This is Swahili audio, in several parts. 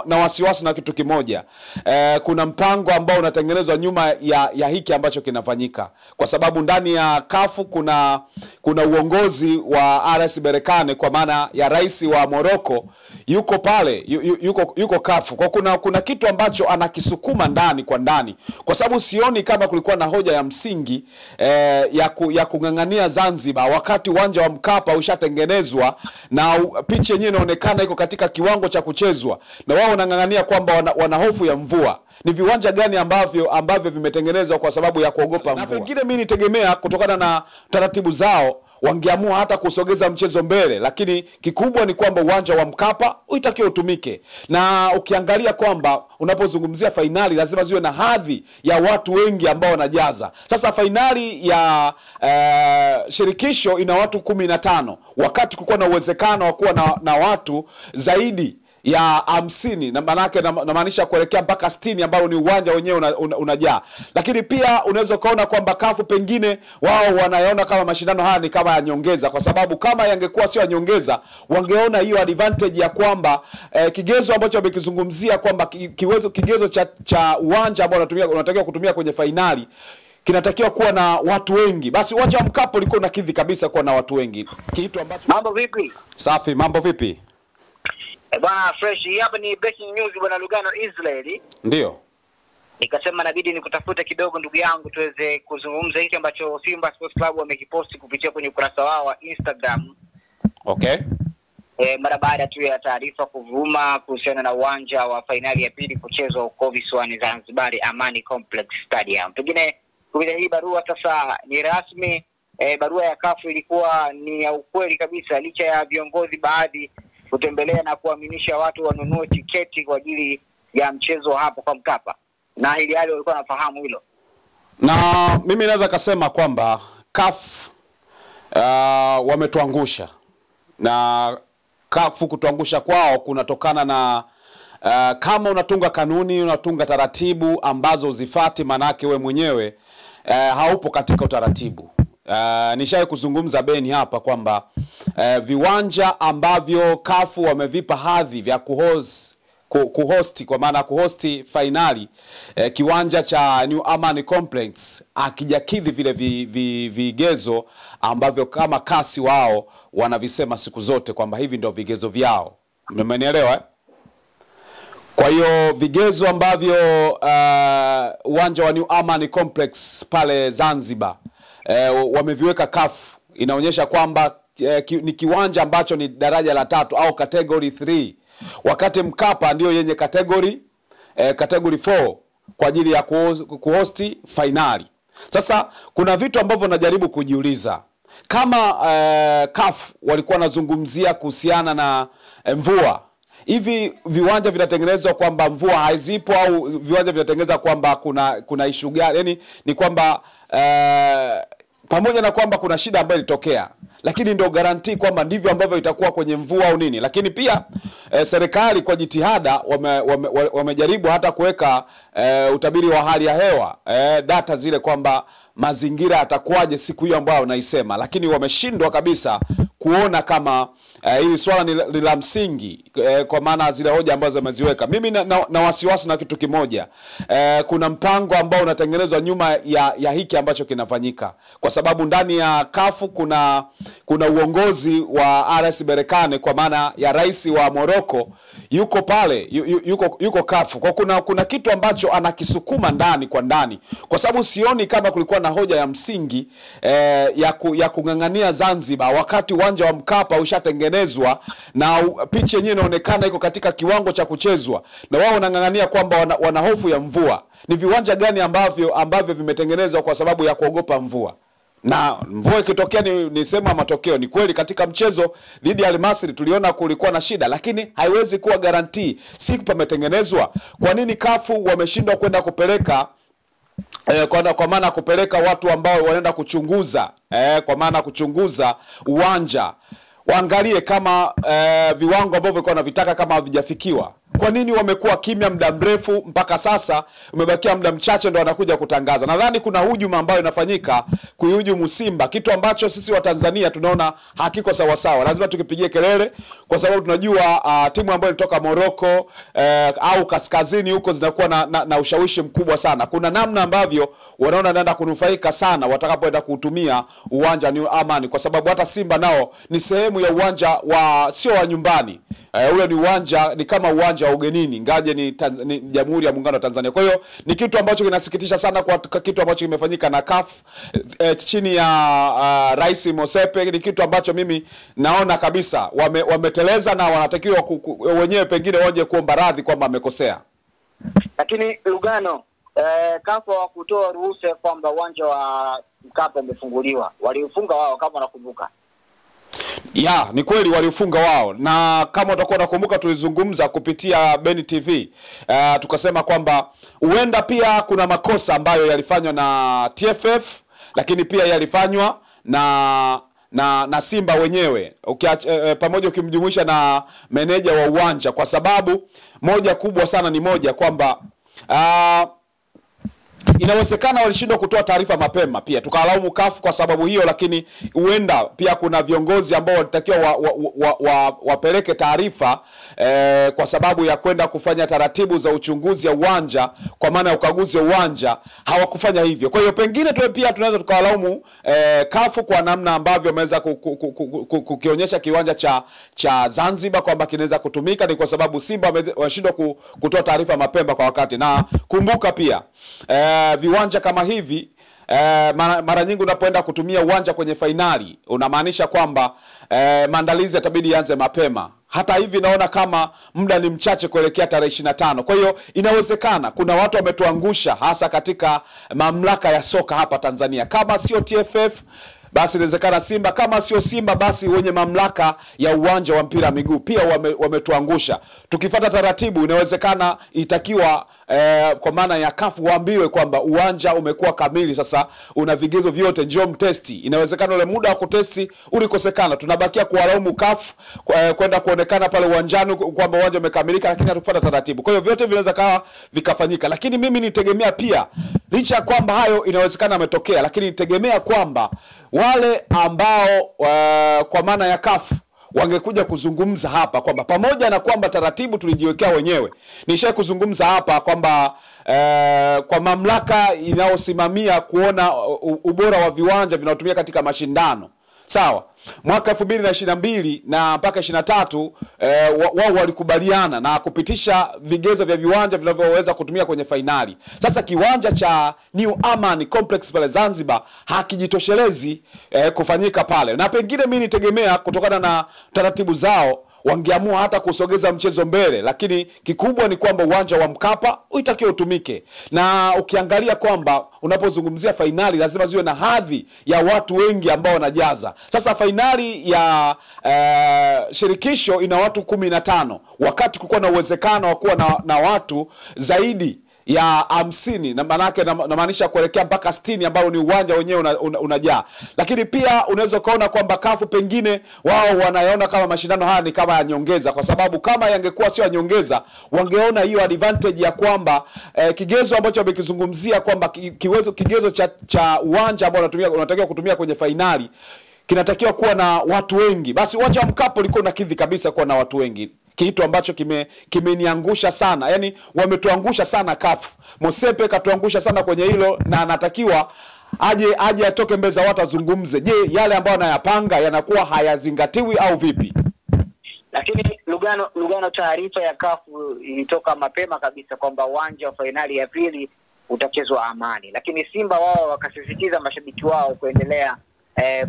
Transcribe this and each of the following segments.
na wasiwasi na kitu kimoja. Kuna mpango ambao unatengenezwa nyuma ya hiki ambacho kinafanyika. Kwa sababu ndani ya kafu kuna uongozi wa RS Berkane, kwa maana ya rais wa Morocco yuko pale, yuko kafu. Kwa kuna kitu ambacho anakisukuma ndani kwa ndani. Kwa sababu sioni kama kulikuwa na hoja ya msingi ya kungangania Zanzibar wakati uwanja wa Mkapa ushatengenezwa na pichi yenyewe inaonekana iko katika kiwango cha kuchezwa, na wao wanangangania kwamba wana hofu ya mvua. Ni viwanja gani ambavyo vimetengenezwa kwa sababu ya kuogopa mvua? Na pengine mimi nitegemea kutokana na taratibu zao wangeamua hata kusogeza mchezo mbele, lakini kikubwa ni kwamba uwanja wa Mkapa utakiwa utumike. Na ukiangalia kwamba unapozungumzia fainali lazima ziwe na hadhi ya watu wengi ambao wanajaza. Sasa fainali ya shirikisho ina watu 15, wakati kulikuwa na uwezekano wa kuwa na watu zaidi ya 50, na manake namaanisha kuelekea mpaka 60 ambao ni uwanja wenyewe unajaa. Lakini pia unaweza kuona kwamba kafu pengine wao wanaona kama mashindano haya ni kama ya nyongeza, kwa sababu kama yangekuwa sio nyongeza wangeona hiyo advantage ya kwamba kigezo ambacho wamekizungumzia kwamba kigezo cha uwanja ambao unatakiwa kutumia kwenye fainali kinatakiwa kuwa na watu wengi. Basi uwanja wa Mkapa ulikuwa unakidhi kabisa kuwa na watu wengi. Kitu ambacho Mambo vipi? Safi, mambo vipi? Bwana fresh, hapa ni breaking news bwana Lugano Israeli. Ndio. Nikasema inabidi nikutafute kidogo ndugu yangu tuweze kuzungumza hiki ambacho Simba Sports Club wamekiposti kupitia kwenye ukurasa wao wa Instagram. Okay. Mara baada tu ya taarifa kuvuma kuhusiana na uwanja wa fainali ya pili kuchezwa huko visiwani Zanzibar, Amani Complex Stadium. Pengine kupitia hii barua sasa ni rasmi, barua ya kafu ilikuwa ni ya ukweli kabisa, licha ya viongozi baadhi kutembelea na kuaminisha watu wanunue tiketi kwa ajili ya mchezo hapo kwa Mkapa. Na hili hali walikuwa wanafahamu hilo. Na mimi naweza kusema kwamba CAF wametuangusha. Na CAF kutuangusha kwao kunatokana na kama unatunga kanuni, unatunga taratibu ambazo uzifati, manake we mwenyewe haupo katika utaratibu. Nishaye kuzungumza Beni hapa kwamba viwanja ambavyo kafu wamevipa hadhi vya kuhosti kwa maana kuhosti finali, kiwanja cha New Amani Complex akijakidhi vile vigezo ambavyo kama kasi wao wanavisema siku zote kwamba hivi ndio vigezo vyao. Mmenielewa? Kwa hiyo vigezo ambavyo uwanja wa New Amani Complex pale Zanzibar wameviweka kafu inaonyesha kwamba ni kiwanja ambacho ni daraja la 3 au category 3, wakati Mkapa ndio yenye category 4 kwa ajili ya kuhosti finali. Sasa kuna vitu ambavyo najaribu kujiuliza. Kama CAF walikuwa wanazungumzia kuhusiana na mvua, hivi viwanja vinatengenezwa kwamba mvua haizipo, au viwanja vinatengenezwa kwamba kuna issue gani? Yani ni kwamba pamoja na kwamba kuna shida ambayo ilitokea, lakini ndio guarantee kwamba ndivyo ambavyo itakuwa kwenye mvua au nini. Lakini pia serikali kwa jitihada wamejaribu hata kuweka utabiri wa hali ya hewa, data zile kwamba mazingira yatakuwaje siku hiyo ambayo unaisema, lakini wameshindwa kabisa kuona kama hili swala ni la msingi, kwa maana zile hoja ambazo wameziweka. Mimi na wasiwasi na kitu kimoja. Kuna mpango ambao unatengenezwa nyuma ya hiki ambacho kinafanyika. Kwa sababu ndani ya kafu kuna uongozi wa RS Berkane, kwa maana ya rais wa Morocco yuko pale, yuko kafu. Kwa kuna kitu ambacho anakisukuma ndani kwa ndani. Kwa sababu sioni kama kulikuwa na hoja ya msingi ya kungangania Zanzibar wakati uwanja wa Mkapa ushatengenezwa na pichi yenyewe inaonekana iko katika kiwango cha kuchezwa, na wao wanangangania kwamba wana hofu ya mvua. Ni viwanja gani ambavyo vimetengenezwa kwa sababu ya kuogopa mvua? Na mvua ikitokea ni sema matokeo. Ni kweli katika mchezo dhidi ya Al Masry tuliona kulikuwa na shida, lakini haiwezi kuwa guarantee siku pametengenezwa. Kwa nini kafu wameshindwa kwenda kupeleka kwa maana kupeleka watu ambao wanaenda kuchunguza, kwa maana kuchunguza uwanja, waangalie kama viwango ambavyo walikuwa wanavitaka kama havijafikiwa? kwa nini wamekuwa kimya muda mrefu mpaka sasa umebakia muda mchache ndo wanakuja kutangaza? Nadhani kuna hujuma ambayo inafanyika kuihujumu Simba, kitu ambacho sisi wa Tanzania tunaona hakiko sawa sawa. Lazima tukipigie kelele kwa sababu tunajua timu ambayo inatoka Morocco au kaskazini huko zinakuwa na ushawishi mkubwa sana. Kuna namna ambavyo wanaona naenda kunufaika sana watakapoenda kuutumia uwanja New Amani, kwa sababu hata Simba nao ni sehemu ya uwanja wa sio wa nyumbani. Ule ni uwanja, ni kama uwanja wa ugenini, ngaje ni Jamhuri ya Muungano wa Tanzania. Kwa hiyo ni kitu ambacho kinasikitisha sana kwa kitu ambacho kimefanyika na CAF chini ya Rais Mosepe. Ni kitu ambacho mimi naona kabisa wameteleza na wanatakiwa wenyewe pengine waje kuomba radhi kwamba wamekosea. Lakini Lugano, CAF hawakutoa ruhusa kwamba uwanja wa Mkapa umefunguliwa. Waliufunga wao kama unakumbuka. Ya, ni kweli waliufunga wao, na kama utakuwa unakumbuka tulizungumza kupitia Beni TV tukasema kwamba huenda pia kuna makosa ambayo yalifanywa na TFF, lakini pia yalifanywa na Simba wenyewe pamoja ukimjumuisha na meneja wa uwanja, kwa sababu moja kubwa sana ni moja kwamba inawezekana walishindwa kutoa taarifa mapema, pia tukalaumu CAF kwa sababu hiyo, lakini huenda pia kuna viongozi ambao walitakiwa wapeleke taarifa kwa sababu ya kwenda kufanya taratibu za uchunguzi ya uwanja, kwa maana ya ukaguzi wa uwanja, hawakufanya hivyo. Kwa hiyo pengine pia tunaweza tukawalaumu CAF kwa namna ambavyo wameweza kukionyesha kiwanja cha Zanzibar kwamba kinaweza kutumika, ni kwa sababu Simba wameshindwa kutoa taarifa mapema kwa wakati. Na kumbuka pia viwanja kama hivi mara nyingi unapoenda kutumia uwanja kwenye fainali unamaanisha kwamba maandalizi yatabidi yaanze mapema. Hata hivi naona kama muda ni mchache kuelekea tarehe 25. Kwa hiyo inawezekana kuna watu wametuangusha, hasa katika mamlaka ya soka hapa Tanzania. Kama sio TFF basi inawezekana Simba, kama sio Simba basi wenye mamlaka ya uwanja wa mpira miguu pia wametuangusha. Tukifuata taratibu inawezekana itakiwa kwa maana ya CAF waambiwe kwamba uwanja umekuwa kamili, sasa una vigezo vyote, njoo mtesti. Inawezekana ule muda wa kutesti ulikosekana. Tunabakia kuwalaumu CAF kwenda kuonekana pale uwanjani kwamba uwanja umekamilika, lakini hatukufuata taratibu. Kwa hiyo vyote vinaweza kawa vikafanyika, lakini mimi nitegemea pia, licha kwamba hayo inawezekana yametokea, lakini nitegemea kwamba wale ambao kwa maana ya CAF wangekuja kuzungumza hapa kwamba pamoja na kwamba taratibu tulijiwekea wenyewe. Nishaye kuzungumza hapa kwamba kwa mamlaka inayosimamia kuona ubora wa viwanja vinaotumia katika mashindano, sawa, mwaka 2022 na mpaka 23 wao walikubaliana na kupitisha vigezo vya viwanja vinavyoweza kutumia kwenye fainali. Sasa kiwanja cha New Amani Complex pale Zanzibar hakijitoshelezi kufanyika pale, na pengine mimi nitegemea kutokana na taratibu zao wangeamua hata kusogeza mchezo mbele, lakini kikubwa ni kwamba uwanja wa Mkapa utakiwa utumike. Na ukiangalia kwamba unapozungumzia fainali lazima ziwe na hadhi ya watu wengi ambao wanajaza. Sasa fainali ya shirikisho ina watu 15, wakati kulikuwa na uwezekano wa kuwa na watu zaidi ya 50, na manake na maanisha kuelekea mpaka 60 ambao ni uwanja wenyewe unajaa. Lakini pia unaweza kaona kwamba CAF pengine wao wanayaona kama mashindano haya ni kama ya nyongeza, kwa sababu kama yangekuwa sio ya nyongeza wangeona hiyo advantage ya kwamba kigezo ambacho wamekizungumzia kwamba kigezo cha uwanja ambao unatakiwa kutumia kwenye fainali kinatakiwa kuwa na watu wengi. Basi uwanja wa Mkapa ulikuwa unakidhi kabisa kuwa na watu wengi, kitu ambacho kimeniangusha sana. Yani wametuangusha sana CAF. Mosepe katuangusha sana kwenye hilo, na anatakiwa aje atoke mbele za watu azungumze. Je, yale ambayo anayapanga yanakuwa hayazingatiwi au vipi? Lakini Lugano taarifa ya CAF ilitoka mapema kabisa kwamba uwanja wa fainali ya pili utachezwa Amani. Lakini Simba wao wakasisitiza mashabiki wao kuendelea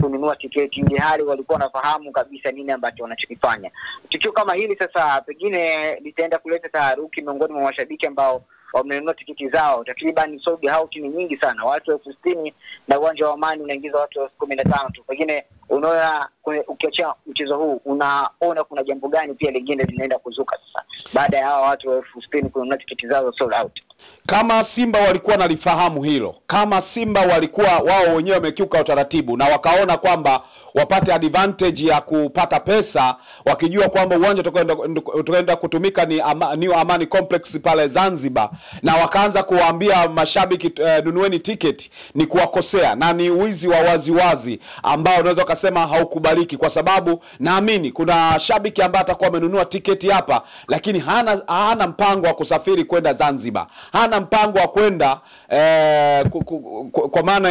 kununua tiketi, ili hali walikuwa wanafahamu kabisa nini ambacho wanachokifanya. Tukio kama hili sasa pengine litaenda kuleta taharuki miongoni mwa mashabiki ambao wamenunua tiketi zao. Takriban sold out ni nyingi sana, watu 60,000, na uwanja wa Amani unaingiza watu 15 tu. Pengine unaona ukiacha mchezo huu unaona kuna jambo gani pia lingine linaenda kuzuka sasa baada ya hawa watu 60,000 kununua tiketi zao sold out? kama Simba walikuwa nalifahamu hilo, kama Simba walikuwa wao wenyewe wamekiuka utaratibu na wakaona kwamba wapate advantage ya kupata pesa, wakijua kwamba uwanja utakwenda kutumika ni New Amani Complex pale Zanzibar, na wakaanza kuwaambia mashabiki nunueni ticket, ni kuwakosea na ni wizi wa waziwazi ambao unaweza kusema haukubaliki, kwa sababu naamini kuna shabiki ambaye atakuwa amenunua tiketi hapa lakini hana mpango wa kusafiri kwenda Zanzibar, hana mpango wa kwenda kwa maana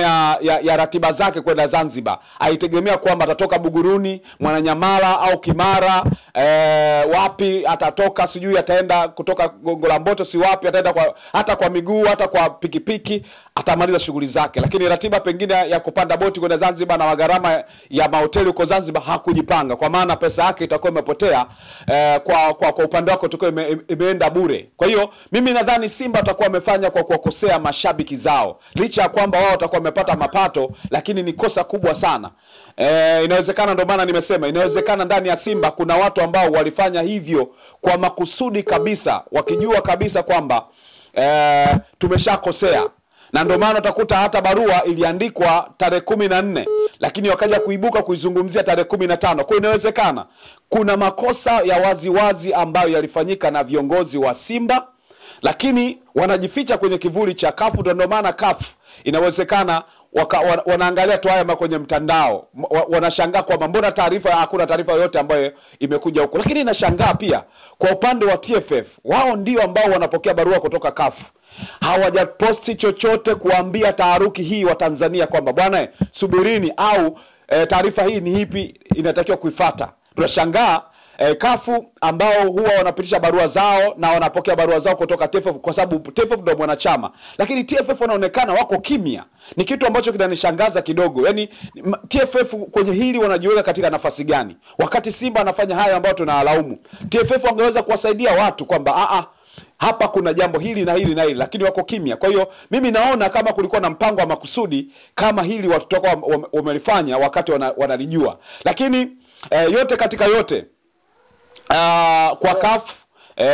ya ratiba zake kwenda Zanzibar. Aitegemea kwamba atatoka Buguruni, Mwananyamala au Kimara, wapi atatoka, sijui ataenda kutoka Gongo la Mboto, si wapi ataenda hata kwa miguu, hata kwa pikipiki, atamaliza shughuli zake. Lakini ratiba pengine ya kupanda boti kwenda Zanzibar na gharama ya mahoteli huko Zanzibar hakujipanga, kwa maana pesa yake itakuwa imepotea, kwa upande wako itakuwa imeenda bure. Kwa hiyo mimi nadhani Simba atakuwa amefanya kwa kuwakosea mashabiki zao, licha ya kwamba wao watakuwa wamepata mapato, lakini ni kosa kubwa sana. Inawezekana, ndio maana nimesema inawezekana ndani ya Simba kuna watu ambao walifanya hivyo kwa makusudi kabisa, wakijua kabisa kwamba tumeshakosea, na ndio maana utakuta hata barua iliandikwa tarehe 14 lakini wakaja kuibuka kuizungumzia tarehe 15. Kwa inawezekana kuna makosa ya wazi ambayo yalifanyika na viongozi wa Simba, lakini wanajificha kwenye kivuli cha CAF. Ndio maana CAF inawezekana wanaangalia tu haya kwenye mtandao, wanashangaa kwamba mbona hakuna taarifa yoyote ambayo imekuja huko. Lakini inashangaa pia kwa upande wa TFF, wao ndio ambao wanapokea barua kutoka CAF, hawajaposti chochote kuambia taharuki hii wa Tanzania kwamba bwana subirini, au taarifa hii ni ipi inatakiwa kuifuata. Tunashangaa CAF ambao huwa wanapitisha barua zao na wanapokea barua zao kutoka TFF, kwa sababu TFF ndio mwanachama, lakini TFF wanaonekana wako kimya. Ni kitu ambacho kinanishangaza kidogo. Yaani TFF kwenye hili wanajiweka katika nafasi gani, wakati Simba anafanya hayo ambayo tunawalaumu? TFF wangeweza kuwasaidia watu kwamba hapa kuna jambo hili na hili na hili, lakini wako kimya. Kwa hiyo mimi naona kama kulikuwa na mpango wa makusudi kama hili watu toka wamelifanya wakati wanalijua. Lakini yote katika yote, kwa CAF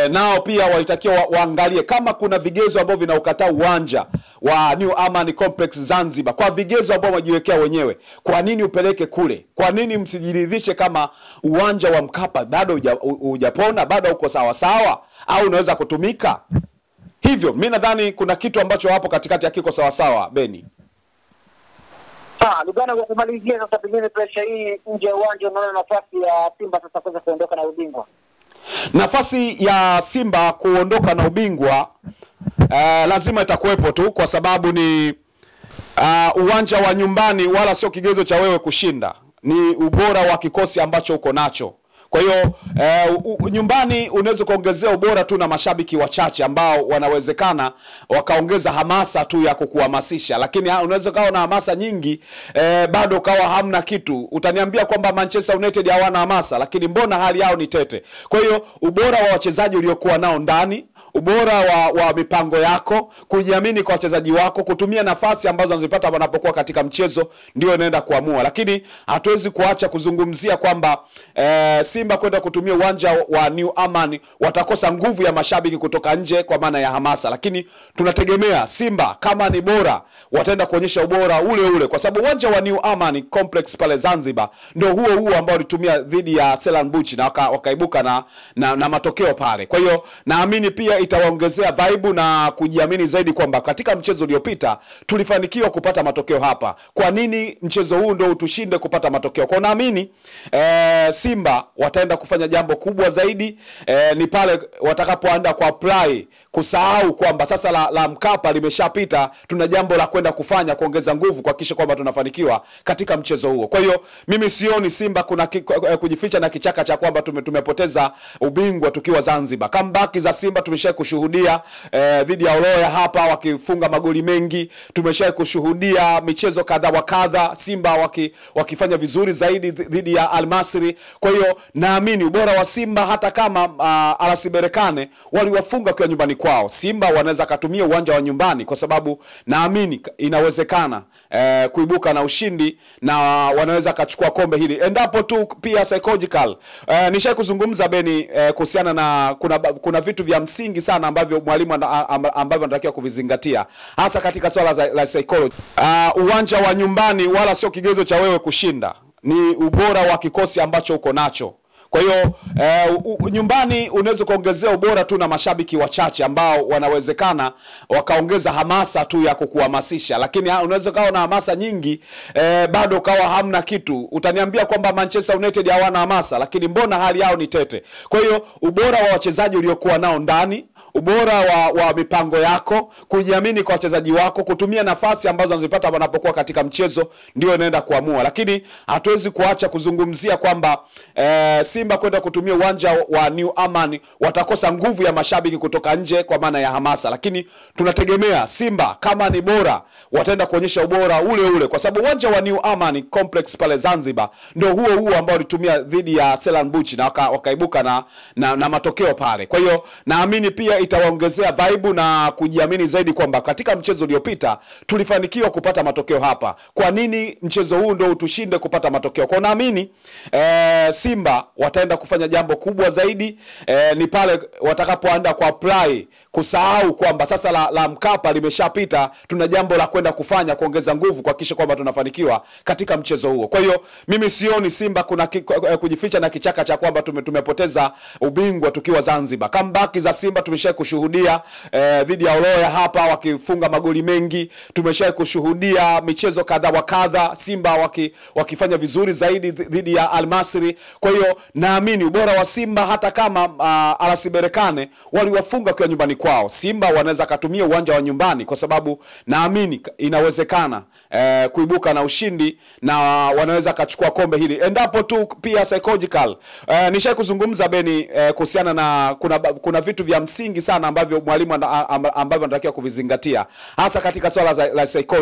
nao pia walitakiwa waangalie kama kuna vigezo ambavyo vinaukataa uwanja wa New Amani Complex Zanzibar, kwa vigezo ambavyo wajiwekea wenyewe. Kwa nini upeleke kule? Kwa nini msijiridhishe kama uwanja wa Mkapa bado hujapona, bado uko sawa sawa, au unaweza kutumika? Hivyo mimi nadhani kuna kitu ambacho hapo katikati hakiko sawa sawa. Beni Lugano, kwa kumalizia sasa, pengine pressure hii nje ya uwanja, unaona nafasi ya Simba sasa kuweza kuondoka na ubingwa? Nafasi ya Simba kuondoka na ubingwa lazima itakuwepo tu, kwa sababu ni uwanja wa nyumbani, wala sio kigezo cha wewe kushinda, ni ubora wa kikosi ambacho uko nacho. Kwa hiyo nyumbani unaweza kuongezea ubora tu na mashabiki wachache ambao wanawezekana wakaongeza hamasa tu ya kukuhamasisha, lakini unaweza kawa na hamasa nyingi bado kawa hamna kitu. Utaniambia kwamba Manchester United hawana hamasa, lakini mbona hali yao ni tete? Kwa hiyo ubora wa wachezaji uliokuwa nao ndani, ubora wa mipango yako, kujiamini kwa wachezaji wako, kutumia nafasi ambazo wanazipata wanapokuwa katika mchezo, ndio inaenda kuamua. Lakini hatuwezi kuacha kuzungumzia kwamba Simba kwenda kutumia uwanja wa New Amani watakosa nguvu ya mashabiki kutoka nje kwa maana ya hamasa, lakini tunategemea Simba kama ni bora wataenda kuonyesha ubora ule, kwa sababu uwanja wa New Amani Complex pale Zanzibar ndio huo ambao walitumia dhidi ya Stellenbosch na wakaibuka na matokeo pale. Kwa hiyo naamini pia itawaongezea vibe na kujiamini zaidi kwamba katika mchezo uliopita tulifanikiwa kupata matokeo hapa, kwa nini mchezo huu ndio utushinde kupata matokeo? Kwa naamini Simba wataenda kufanya jambo kubwa zaidi, ni pale watakapoanza ku apply, kusahau kwamba sasa la Mkapa limeshapita, tuna jambo la kwenda kufanya kuongeza nguvu kuhakikisha kwamba tunafanikiwa katika mchezo huo. Kwa hiyo mimi sioni Simba kuna kujificha na kichaka cha kwamba tumepoteza ubingwa tukiwa Zanzibar. Comeback za Simba tumeshakushuhudia dhidi ya Oloya hapa wakifunga magoli mengi, tumeshakushuhudia michezo kadha wa kadha Simba wakifanya vizuri zaidi dhidi ya Al Masry. Kwa hiyo naamini ubora wa Simba, hata kama RS Berkane waliwafunga kwa nyumbani kwao, Simba wanaweza kutumia uwanja wa nyumbani, kwa sababu naamini inawezekana kuibuka na ushindi na wanaweza kachukua kombe hili endapo tu pia psychological. Nisha kuzungumza Beni kuhusiana na kuna vitu vya msingi msingi sana ambavyo mwalimu ambavyo anatakiwa kuvizingatia, hasa katika swala la psychology. Uwanja wa nyumbani wala sio kigezo cha wewe kushinda, ni ubora wa kikosi ambacho uko nacho. Kwa hiyo nyumbani unaweza kuongezea ubora tu na mashabiki wachache ambao wanawezekana wakaongeza hamasa tu ya kukuhamasisha, lakini unaweza kawa na hamasa nyingi bado kawa hamna kitu. Utaniambia kwamba Manchester United hawana hamasa, lakini mbona hali yao ni tete? Kwa hiyo ubora wa wachezaji uliokuwa nao ndani, ubora wa mipango yako, kujiamini kwa wachezaji wako, kutumia nafasi ambazo wanazipata wanapokuwa katika mchezo ndio inaenda kuamua. Lakini hatuwezi kuacha kuzungumzia kwamba Simba kwenda kutumia uwanja wa New Aman watakosa nguvu ya mashabiki kutoka nje kwa maana ya hamasa, lakini tunategemea Simba kama ni bora wataenda kuonyesha ubora ule ule, kwa sababu uwanja wa New Aman Complex pale Zanzibar ndio huo ambao walitumia dhidi ya Stellenbosch na wakaibuka na matokeo pale. Kwa hiyo naamini pia itawaongezea vibe na kujiamini zaidi kwamba katika mchezo uliopita tulifanikiwa kupata matokeo hapa. Kwa nini mchezo huu ndio utushinde kupata matokeo? Kwa naamini Simba wataenda kufanya jambo kubwa zaidi ni pale watakapoanza ku apply, kusahau kwamba sasa la Mkapa limeshapita, tuna jambo la kwenda kufanya kuongeza nguvu kuhakikisha kwamba tunafanikiwa katika mchezo huo. Kwa hiyo mimi sioni Simba kuna kujificha na kichaka cha kwamba tumepoteza ubingwa tukiwa Zanzibar. Comeback za Simba tumeshakushuhudia dhidi ya Oloya hapa wakifunga magoli mengi, tumeshakushuhudia michezo kadha wa kadha Simba wakifanya vizuri zaidi dhidi ya Al Masry. Kwa hiyo naamini ubora wa Simba, hata kama RS Berkane waliwafunga kwa nyumbani kwao, Simba wanaweza kutumia uwanja wa nyumbani, kwa sababu naamini inawezekana kuibuka na ushindi na wanaweza kachukua kombe hili endapo tu pia psychological. Nisha kuzungumza Beni kuhusiana na kuna vitu vya msingi sana ambavyo mwalimu ambavyo anatakiwa kuvizingatia, hasa katika swala la psychology.